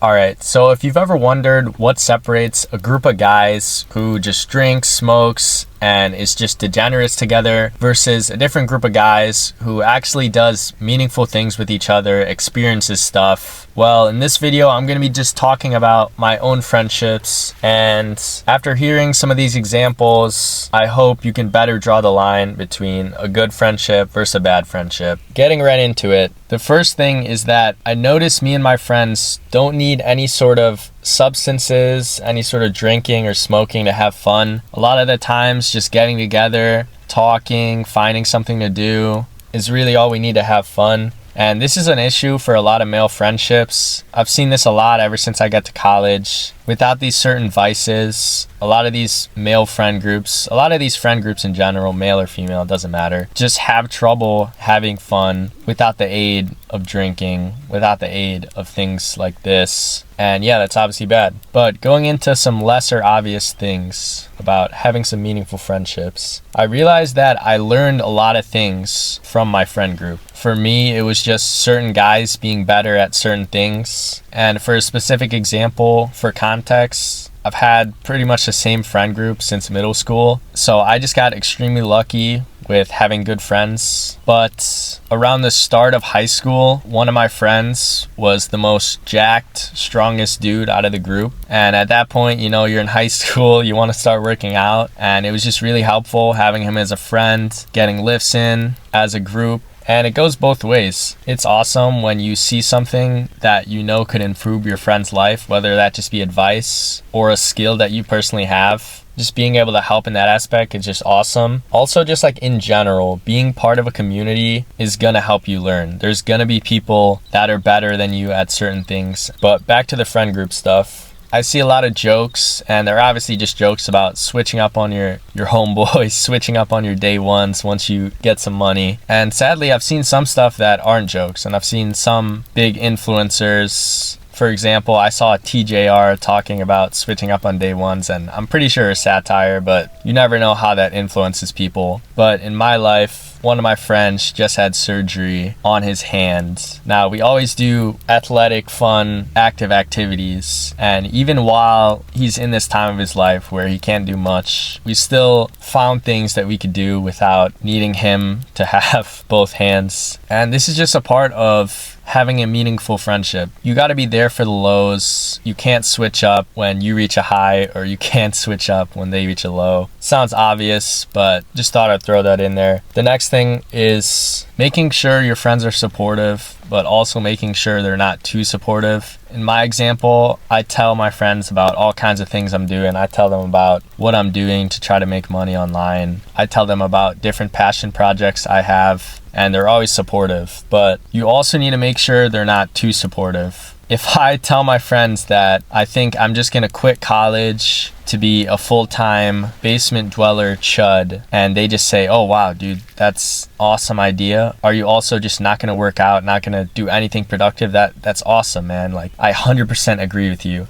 Alright, so if you've ever wondered what separates a group of guys who just drinks, smokes, and is just degenerates together versus a different group of guys who actually does meaningful things with each other, experiences stuff, well, in this video, I'm going to be just talking about my own friendships, and after hearing some of these examples, I hope you can better draw the line between a good friendship versus a bad friendship. Getting right into it, the first thing is that I notice me and my friends don't need any sort of substances, any sort of drinking or smoking to have fun. A lot of the times, just getting together, talking, finding something to do is really all we need to have fun. And this is an issue for a lot of male friendships. I've seen this a lot ever since I got to college. Without these certain vices, a lot of these male friend groups, a lot of these friend groups in general, male or female, it doesn't matter, just have trouble having fun without the aid of drinking, without the aid of things like this. And yeah, that's obviously bad. But going into some lesser obvious things about having some meaningful friendships, I realized that I learned a lot of things from my friend group. For me, it was just certain guys being better at certain things. And for a specific example, for context, I've had pretty much the same friend group since middle school. So I just got extremely lucky with having good friends. But around the start of high school, one of my friends was the most jacked, strongest dude out of the group. And at that point, you know, you're in high school, you want to start working out. And it was just really helpful having him as a friend, getting lifts in as a group. And it goes both ways. It's awesome when you see something that you know could improve your friend's life, whether that just be advice or a skill that you personally have. Just being able to help in that aspect is just awesome. Also, just like in general, being part of a community is gonna help you learn. There's gonna be people that are better than you at certain things. But back to the friend group stuff. I see a lot of jokes, and they're obviously just jokes about switching up on your homeboys, switching up on your day ones once you get some money. And sadly, I've seen some stuff that aren't jokes, and I've seen some big influencers. For example, I saw a TJR talking about switching up on day ones, and I'm pretty sure it's satire, but you never know how that influences people. But in my life, one of my friends just had surgery on his hand. Now, we always do athletic, fun, active activities, and even while he's in this time of his life where he can't do much, we still found things that we could do without needing him to have both hands. And this is just a part of having a meaningful friendship. You got to be there for the lows. You can't switch up when you reach a high, or you can't switch up when they reach a low. Sounds obvious, but just thought I'd throw that in there. The next thing is making sure your friends are supportive, but also making sure they're not too supportive. In my example, I tell my friends about all kinds of things I'm doing. I tell them about what I'm doing to try to make money online. I tell them about different passion projects I have, and they're always supportive. But you also need to make sure they're not too supportive. If I tell my friends that I think I'm just gonna quit college to be a full-time basement dweller chud, and they just say, oh wow dude, that's awesome idea, are you also just not gonna work out, not gonna do anything productive? That's awesome, man. Like, I 100% agree with you.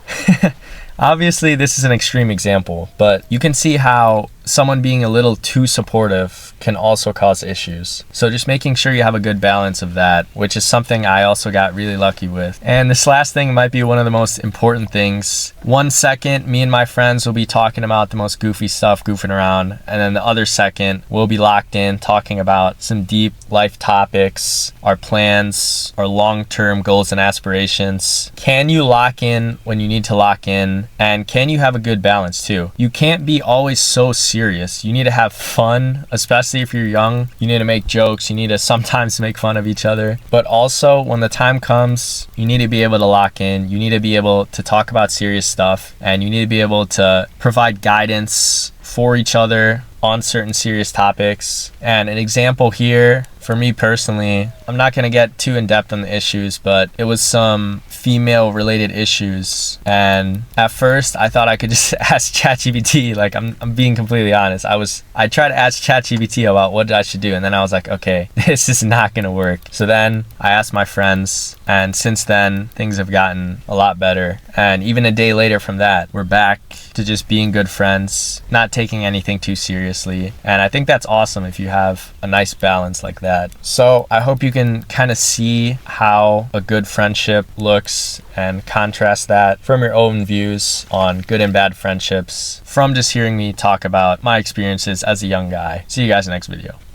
Obviously, this is an extreme example, but you can see how someone being a little too supportive can also cause issues. So just making sure you have a good balance of that, which is something I also got really lucky with. And this last thing might be one of the most important things. 1 second, me and my friends will be talking about the most goofy stuff, goofing around, and then the other second, we'll be locked in talking about some deep life topics, our plans, our long-term goals and aspirations. Can you lock in when you need to lock in? And can you have a good balance too? You can't be always so serious. You need to have fun, especially if you're young. You need to make jokes. You need to sometimes make fun of each other. But also, when the time comes, you need to be able to lock in. You need to be able to talk about serious stuff, and you need to be able to provide guidance for each other on certain serious topics. And an example here, for me personally, I'm not going to get too in depth on the issues, but it was some female related issues, and at first I thought I could just ask ChatGPT. Like, I'm being completely honest. I tried to ask ChatGPT about what I should do, and then I was like, okay, this is not gonna work. So then I asked my friends, and since then things have gotten a lot better. And even a day later from that, we're back to just being good friends, not taking anything too seriously. And I think that's awesome if you have a nice balance like that. that. So I hope you can kind of see how a good friendship looks and contrast that from your own views on good and bad friendships from just hearing me talk about my experiences as a young guy. See you guys in the next video.